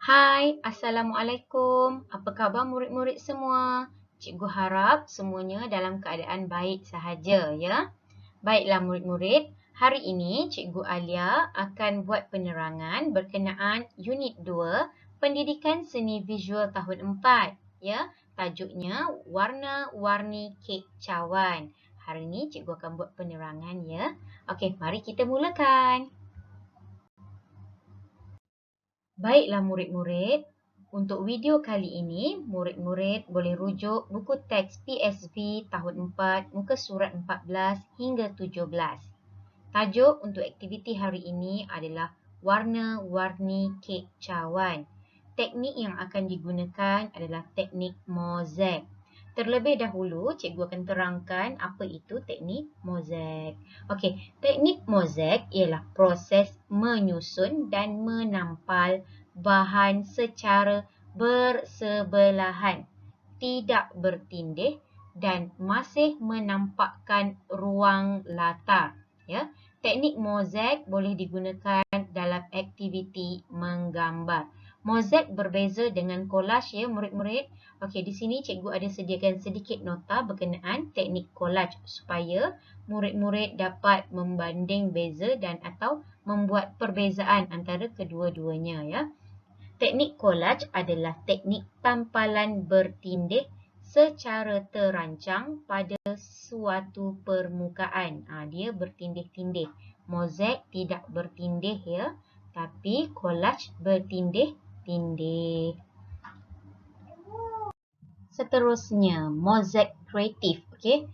Hai, Assalamualaikum. Apa khabar murid-murid semua? Cikgu harap semuanya dalam keadaan baik sahaja, ya. Baiklah murid-murid, hari ini Cikgu Alia akan buat penerangan berkenaan Unit 2, Pendidikan Seni Visual tahun 4, ya. Tajuknya Warna-warni Kek Cawan. Hari ini Cikgu akan buat penerangan, ya. Okey, mari kita mulakan. Baiklah murid-murid, untuk video kali ini, murid-murid boleh rujuk buku teks PSV tahun 4, muka surat 14 hingga 17. Tajuk untuk aktiviti hari ini adalah warna-warni kek cawan. Teknik yang akan digunakan adalah teknik mozaik. Terlebih dahulu, cikgu akan terangkan apa itu teknik mozaik. Okey, teknik mozaik ialah proses menyusun dan menampal bahan secara bersebelahan, tidak bertindih dan masih menampakkan ruang latar. Ya, teknik mozaik boleh digunakan dalam aktiviti menggambar. Mozaik berbeza dengan collage, ya murid-murid. Okey, di sini cikgu ada sediakan sedikit nota berkenaan teknik collage supaya murid-murid dapat membanding beza dan atau membuat perbezaan antara kedua-duanya, ya. Teknik collage adalah teknik tampalan bertindih secara terancang pada suatu permukaan. Dia bertindih-tindih. Mozaik tidak bertindih, ya, tapi collage bertindih-tindih. Seterusnya, mozaik kreatif. Okey.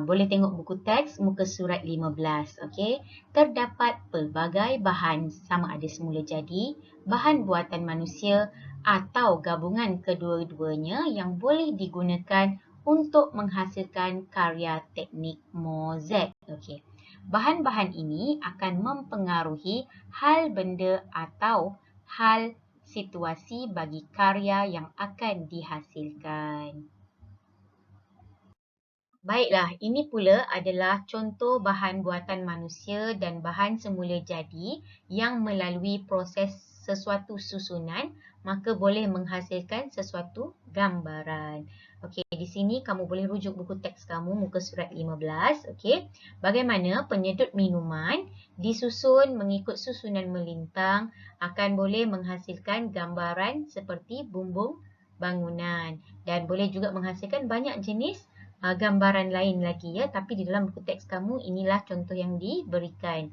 Boleh tengok buku teks muka surat 15. Okey. Terdapat pelbagai bahan sama ada semula jadi, bahan buatan manusia atau gabungan kedua-duanya yang boleh digunakan untuk menghasilkan karya teknik mozaik. Okey. Bahan-bahan ini akan mempengaruhi hal benda atau hal situasi bagi karya yang akan dihasilkan. Baiklah, ini pula adalah contoh bahan buatan manusia dan bahan semula jadi yang melalui proses sesuatu susunan, maka boleh menghasilkan sesuatu gambaran. Okey, di sini kamu boleh rujuk buku teks kamu muka surat 15. Okey, bagaimana penyedut minuman disusun mengikut susunan melintang akan boleh menghasilkan gambaran seperti bumbung bangunan dan boleh juga menghasilkan banyak jenis gambaran lain lagi, ya, tapi di dalam buku teks kamu inilah contoh yang diberikan.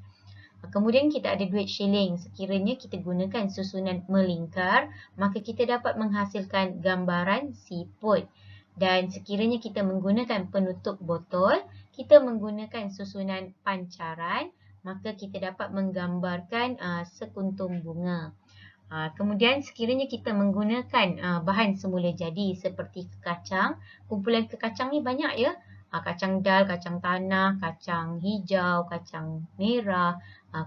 Kemudian kita ada duit shilling. Sekiranya kita gunakan susunan melingkar, maka kita dapat menghasilkan gambaran siput. Dan sekiranya kita menggunakan penutup botol, kita menggunakan susunan pancaran, maka kita dapat menggambarkan sekuntum bunga. Kemudian sekiranya kita menggunakan bahan semula jadi seperti kacang, kumpulan kacang ni banyak, ya. Kacang dal, kacang tanah, kacang hijau, kacang merah,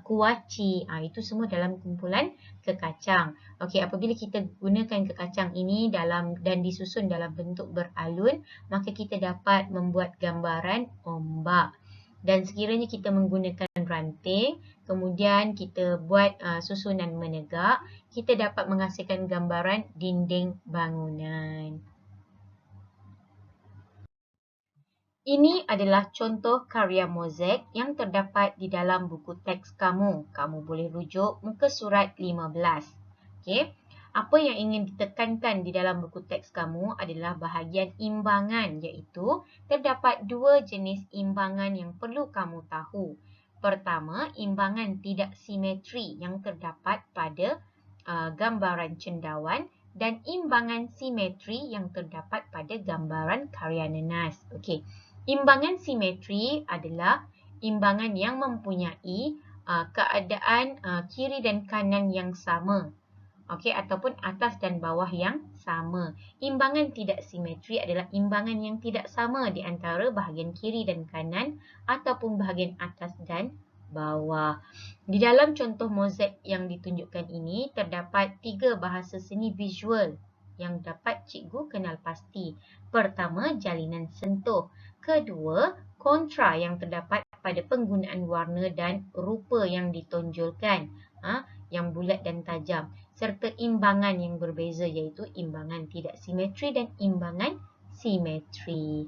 kuaci, itu semua dalam kumpulan kekacang. Okey, apabila kita gunakan kekacang ini dan disusun dalam bentuk beralun, maka kita dapat membuat gambaran ombak. Dan sekiranya kita menggunakan ranting, kemudian kita buat susunan menegak, kita dapat menghasilkan gambaran dinding bangunan. Ini adalah contoh karya mozaik yang terdapat di dalam buku teks kamu. Kamu boleh rujuk muka surat 15. Okey. Apa yang ingin ditekankan di dalam buku teks kamu adalah bahagian imbangan, iaitu terdapat dua jenis imbangan yang perlu kamu tahu. Pertama, imbangan tidak simetri yang terdapat pada gambaran cendawan dan imbangan simetri yang terdapat pada gambaran karya nenas. Okey. Imbangan simetri adalah imbangan yang mempunyai keadaan kiri dan kanan yang sama. Okey, ataupun atas dan bawah yang sama. Imbangan tidak simetri adalah imbangan yang tidak sama di antara bahagian kiri dan kanan ataupun bahagian atas dan bawah. Di dalam contoh mozaik yang ditunjukkan ini terdapat 3 bahasa seni visual yang dapat cikgu kenal pasti. Pertama, jalinan sentuh. Kedua, kontra yang terdapat pada penggunaan warna dan rupa yang ditonjolkan, yang bulat dan tajam. serta imbangan yang berbeza iaitu imbangan tidak simetri dan imbangan simetri.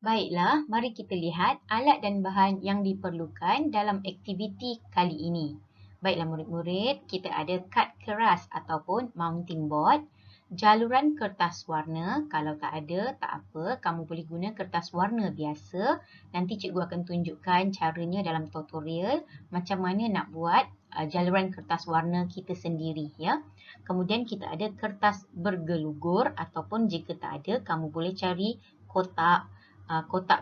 Baiklah, mari kita lihat alat dan bahan yang diperlukan dalam aktiviti kali ini. Baiklah murid-murid, kita ada kad keras ataupun mounting board, jaluran kertas warna. Kalau tak ada, tak apa, kamu boleh guna kertas warna biasa. Nanti cikgu akan tunjukkan caranya dalam tutorial macam mana nak buat jaluran kertas warna kita sendiri, ya. Kemudian kita ada kertas bergelugur ataupun jika tak ada, kamu boleh cari kotak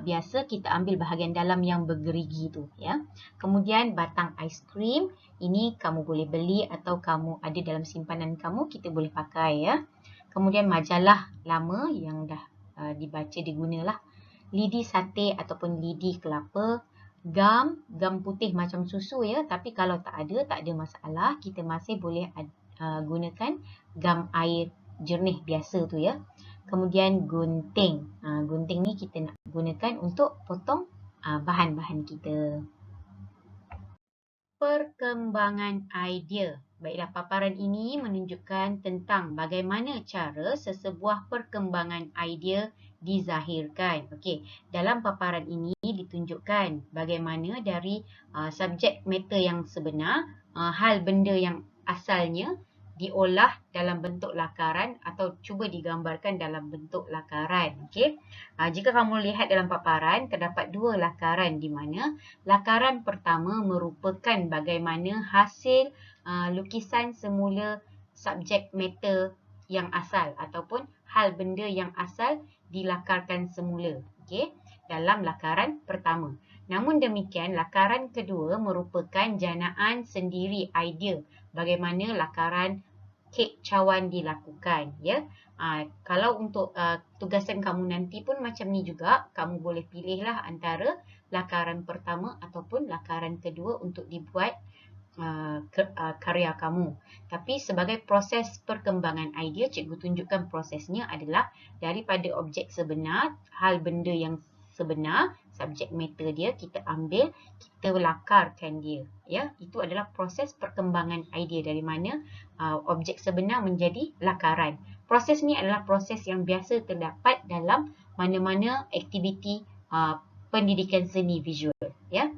biasa, kita ambil bahagian dalam yang bergerigi tu, ya. Kemudian batang aiskrim, ini kamu boleh beli atau kamu ada dalam simpanan kamu, kita boleh pakai, ya. Kemudian majalah lama yang dah dibaca digunalah, lidi sate ataupun lidi kelapa, gam putih macam susu, ya. Tapi kalau tak ada masalah, kita masih boleh gunakan gam air jernih biasa tu, ya. Kemudian gunting. Gunting ni kita nak gunakan untuk potong bahan-bahan kita. Perkembangan idea. Baiklah, paparan ini menunjukkan tentang bagaimana cara sesebuah perkembangan idea dizahirkan. Okey, dalam paparan ini ditunjukkan bagaimana dari subjek matter yang sebenar, hal benda yang asalnya diolah dalam bentuk lakaran atau cuba digambarkan dalam bentuk lakaran. Okey. Jika kamu lihat dalam paparan, terdapat dua lakaran di mana lakaran pertama merupakan bagaimana hasil lukisan semula subjek matter yang asal ataupun hal benda yang asal dilakarkan semula. Okey, dalam lakaran pertama. Namun demikian, lakaran kedua merupakan janaan sendiri idea bagaimana lakaran kek cawan dilakukan, ya. Kalau untuk tugasan kamu nanti pun macam ni juga, kamu boleh pilihlah antara lakaran pertama ataupun lakaran kedua untuk dibuat karya kamu. Tapi sebagai proses perkembangan idea, cikgu tunjukkan prosesnya adalah daripada objek sebenar, hal benda yang sebenar, subjek matter dia, kita ambil, kita lakarkan dia, ya. Itu adalah proses perkembangan idea dari mana objek sebenar menjadi lakaran. Proses ni adalah proses yang biasa terdapat dalam mana-mana aktiviti pendidikan seni visual, ya.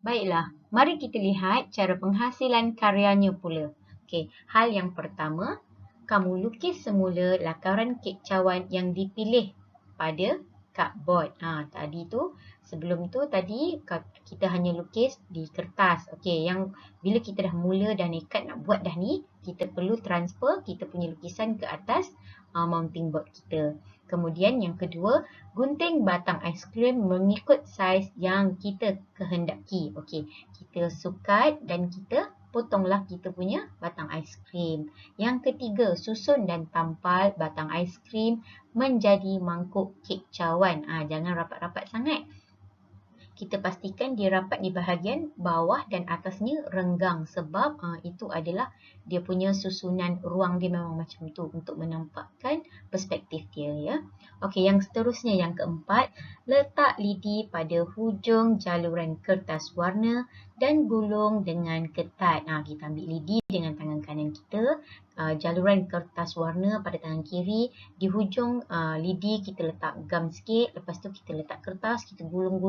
Baiklah, mari kita lihat cara penghasilan karyanya pula. Okey, hal yang pertama, kamu lukis semula lakaran kek cawan yang dipilih pada cardboard. Tadi tu, sebelum tu tadi kita hanya lukis di kertas. Okey, yang bila kita dah mula dah nekat nak buat dah ni, kita perlu transfer kita punya lukisan ke atas mounting board kita. Kemudian yang kedua, gunting batang aiskrim mengikut saiz yang kita kehendaki. Okey, kita sukat dan kita potonglah kita punya batang aiskrim. Yang ketiga, susun dan tampal batang aiskrim menjadi mangkuk kek cawan. Jangan rapat-rapat sangat. Kita pastikan dia rapat di bahagian bawah dan atasnya renggang sebab itu adalah dia punya susunan ruang dia memang macam tu untuk menampakkan perspektif dia, ya. Okey, yang seterusnya yang keempat, letak lidi pada hujung jaluran kertas warna dan gulung dengan ketat. Kita ambil lidi dengan tangan kanan kita, jaluran kertas warna pada tangan kiri, di hujung lidi kita letak gam sikit, lepas tu kita letak kertas, kita gulung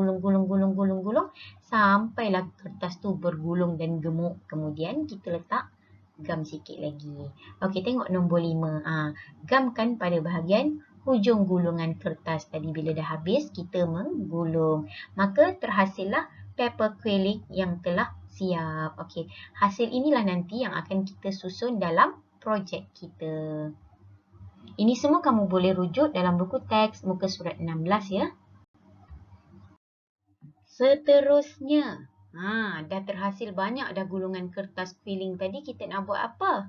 sampailah kertas tu bergulung dan gemuk. Kemudian kita letak gam sikit lagi. Okey, tengok nombor 5. Gamkan pada bahagian hujung gulungan kertas tadi. Bila dah habis kita menggulung, maka terhasillah paper quilling yang telah siap. Okey, hasil inilah nanti yang akan kita susun dalam projek kita. Ini semua kamu boleh rujuk dalam buku teks muka surat 16, ya. Seterusnya, dah terhasil banyak dah gulungan kertas quilling tadi, kita nak buat apa?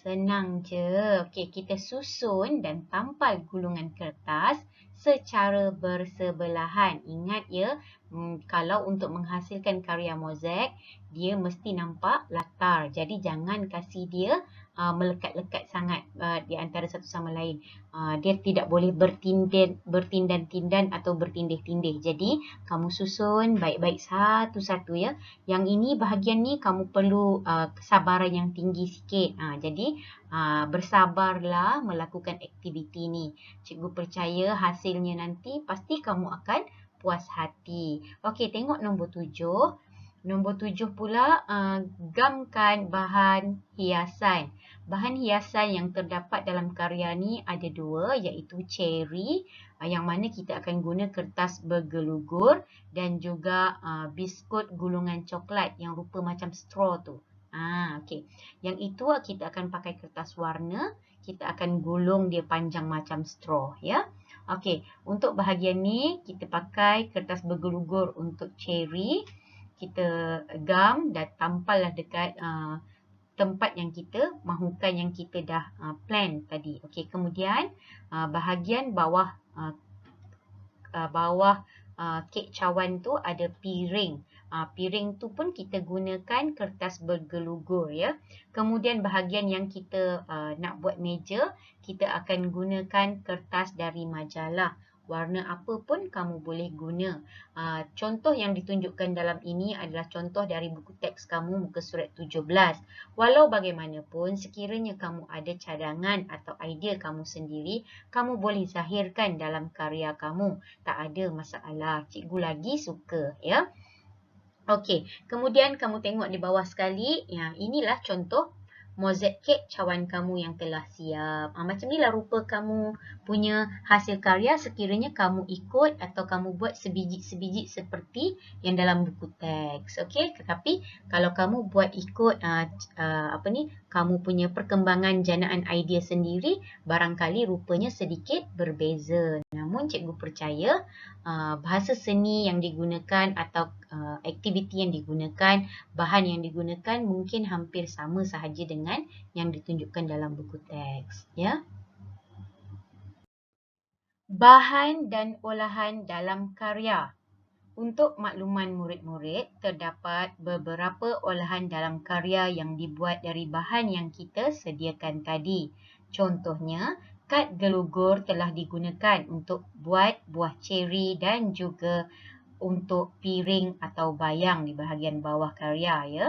Senang je. Okey, kita susun dan tampal gulungan kertas secara bersebelahan. Ingat ya, kalau untuk menghasilkan karya mozaik, dia mesti nampak latar. Jadi jangan kasih dia melekat-lekat sangat di antara satu sama lain. Dia tidak boleh bertindan-tindan atau bertindih-tindih. Jadi kamu susun baik-baik satu-satu ya. Yang ini bahagian ni kamu perlu kesabaran yang tinggi sikit. Jadi bersabarlah melakukan aktiviti ni. Cikgu percaya hasilnya nanti pasti kamu akan puas hati. Okey, tengok nombor 7. Nombor 7 pula, gamkan bahan hiasan. Bahan hiasan yang terdapat dalam karya ni ada dua, iaitu cherry, yang mana kita akan guna kertas bergelugur dan juga biskut gulungan coklat yang rupa macam straw tu. Okey. Yang itu kita akan pakai kertas warna, kita akan gulung dia panjang macam straw ya. Okey, untuk bahagian ni kita pakai kertas bergelugur untuk cherry. Kita gam dan tampallah dekat tempat yang kita mahukan, yang kita dah plan tadi. Okey, kemudian bahagian bawah kek cawan tu ada piring. Piring tu pun kita gunakan kertas bergelugur ya. Kemudian bahagian yang kita nak buat meja, kita akan gunakan kertas dari majalah. Warna apa pun kamu boleh guna. Contoh yang ditunjukkan dalam ini adalah contoh dari buku teks kamu muka surat 17. Walau bagaimanapun, sekiranya kamu ada cadangan atau idea kamu sendiri, kamu boleh zahirkan dalam karya kamu. Tak ada masalah. Cikgu lagi suka ya. Okey, kemudian kamu tengok di bawah sekali. Ya, inilah contoh mozaik kek cawan kamu yang telah siap. Macam inilah rupa kamu punya hasil karya sekiranya kamu ikut atau kamu buat sebiji-sebiji seperti yang dalam buku teks. Okey, tetapi kalau kamu buat ikut kamu punya perkembangan janaan idea sendiri, barangkali rupanya sedikit berbeza. Namun cikgu percaya bahasa seni yang digunakan atau aktiviti yang digunakan, bahan yang digunakan mungkin hampir sama sahaja dengan yang ditunjukkan dalam buku teks ya. Bahan dan olahan dalam karya. Untuk makluman murid-murid, terdapat beberapa olahan dalam karya yang dibuat dari bahan yang kita sediakan tadi. Contohnya, kad gelugur telah digunakan untuk buat buah ceri dan juga untuk piring atau bayang di bahagian bawah karya ya.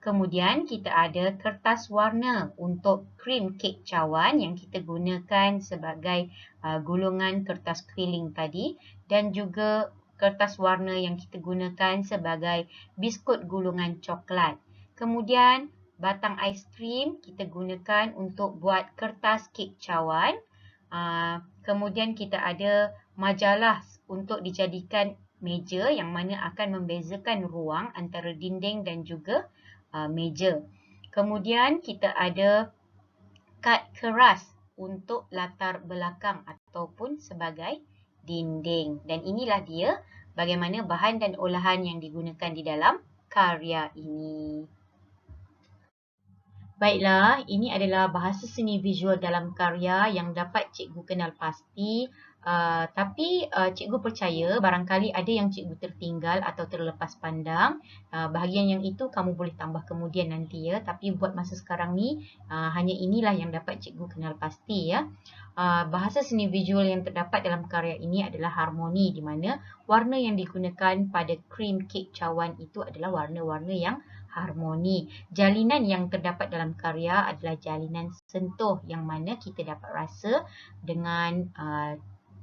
Kemudian kita ada kertas warna untuk krim kek cawan yang kita gunakan sebagai gulungan kertas keliling tadi, dan juga kertas warna yang kita gunakan sebagai biskut gulungan coklat. Kemudian batang aiskrim kita gunakan untuk buat kertas kek cawan. Kemudian kita ada majalah untuk dijadikan meja yang mana akan membezakan ruang antara dinding dan juga meja. Kemudian kita ada kad keras untuk latar belakang ataupun sebagai dinding. Dan inilah dia bagaimana bahan dan olahan yang digunakan di dalam karya ini. Baiklah, ini adalah bahasa seni visual dalam karya yang dapat cikgu kenal pasti. Tapi cikgu percaya barangkali ada yang cikgu tertinggal atau terlepas pandang. Bahagian yang itu kamu boleh tambah kemudian nanti ya. Tapi buat masa sekarang ni, hanya inilah yang dapat cikgu kenal pasti ya. Bahasa seni visual yang terdapat dalam karya ini adalah harmoni, di mana warna yang digunakan pada krim kek cawan itu adalah warna-warna yang harmoni. Jalinan yang terdapat dalam karya adalah jalinan sentuh yang mana kita dapat rasa dengan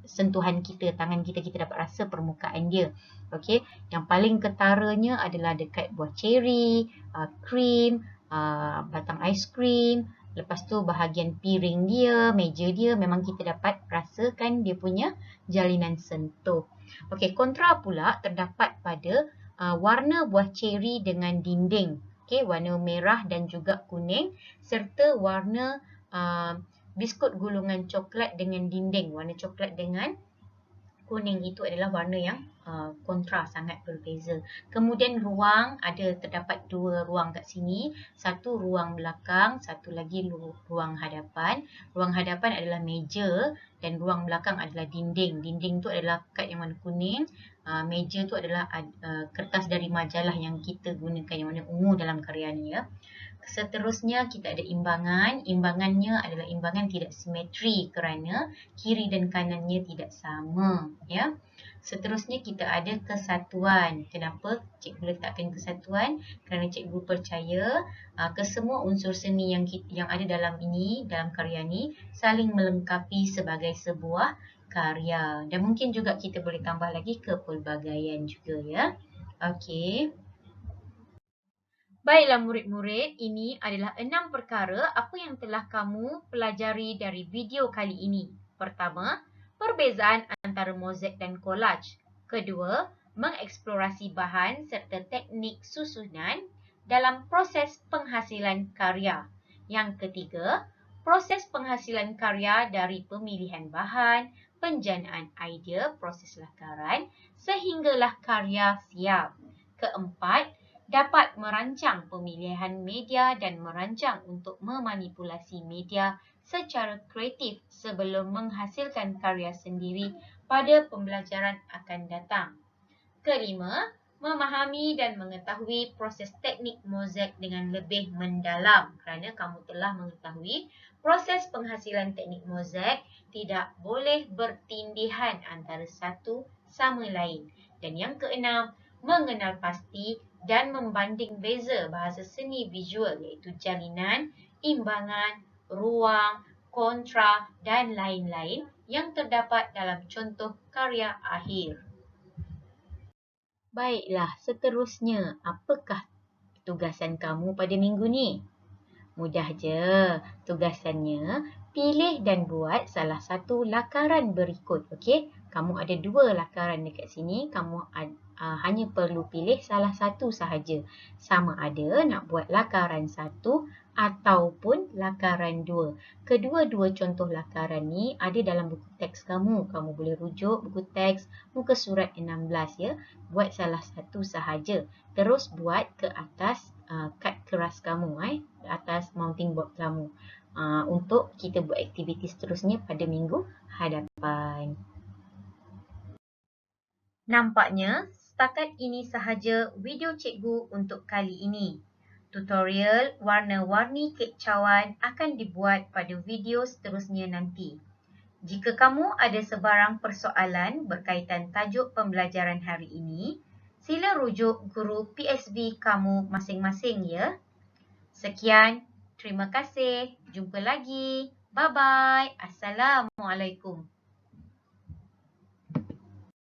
sentuhan kita, tangan kita dapat rasa permukaan dia. Okey, yang paling ketaranya adalah dekat buah ceri, krim, batang aiskrim, lepas tu bahagian piring dia, meja dia, memang kita dapat rasakan dia punya jalinan sentuh. Okey, kontra pula terdapat pada warna buah ceri dengan dinding. Okey, warna merah dan juga kuning, serta warna biskut gulungan coklat dengan dinding. Warna coklat dengan kuning itu adalah warna yang kontra, sangat berbeza. Kemudian ruang, terdapat 2 ruang kat sini. Satu ruang belakang, satu lagi ruang hadapan. Ruang hadapan adalah meja dan ruang belakang adalah dinding. Dinding tu adalah kad yang warna kuning. Meja tu adalah kertas dari majalah yang kita gunakan yang warna ungu dalam karya ni ya. Seterusnya kita ada imbangan. Imbangannya adalah imbangan tidak simetri kerana kiri dan kanannya tidak sama ya. Seterusnya kita ada kesatuan. Kenapa cikgu letakkan kesatuan? Kerana cikgu percaya kesemua unsur seni yang ada dalam karya ni saling melengkapi sebagai sebuah karya. Dan mungkin juga kita boleh tambah lagi kepelbagaian juga ya. Okey. Baiklah murid-murid, ini adalah 6 perkara apa yang telah kamu pelajari dari video kali ini. Pertama, perbezaan antara mozaik dan collage. Kedua, mengeksplorasi bahan serta teknik susunan dalam proses penghasilan karya. Yang ketiga, proses penghasilan karya dari pemilihan bahan, penjanaan idea, proses lakaran, sehinggalah karya siap. Keempat, dapat merancang pemilihan media dan merancang untuk memanipulasi media secara kreatif sebelum menghasilkan karya sendiri pada pembelajaran akan datang. Kelima, memahami dan mengetahui proses teknik mozaik dengan lebih mendalam kerana kamu telah mengetahui proses penghasilan teknik mozaik tidak boleh bertindihan antara satu sama lain. Dan yang keenam, mengenal pasti dan membanding beza bahasa seni visual iaitu jalinan, imbangan, ruang, kontra dan lain-lain yang terdapat dalam contoh karya akhir. Baiklah, seterusnya, apakah tugasan kamu pada minggu ni? Mudah je. Tugasannya, pilih dan buat salah satu lakaran berikut. Okey, kamu ada 2 lakaran dekat sini. Kamu hanya perlu pilih salah satu sahaja. Sama ada nak buat lakaran 1 ataupun lakaran 2. Kedua-dua contoh lakaran ni ada dalam buku teks kamu. Kamu boleh rujuk buku teks muka surat 16 ya. Buat salah satu sahaja. Terus buat ke atas kad keras kamu atas mounting board kamu untuk kita buat aktiviti seterusnya pada minggu hadapan. Nampaknya setakat ini sahaja video cikgu untuk kali ini. Tutorial warna-warni kicauan akan dibuat pada video seterusnya nanti. Jika kamu ada sebarang persoalan berkaitan tajuk pembelajaran hari ini, sila rujuk guru PSB kamu masing-masing ya. Sekian, terima kasih. Jumpa lagi. Bye-bye. Assalamualaikum.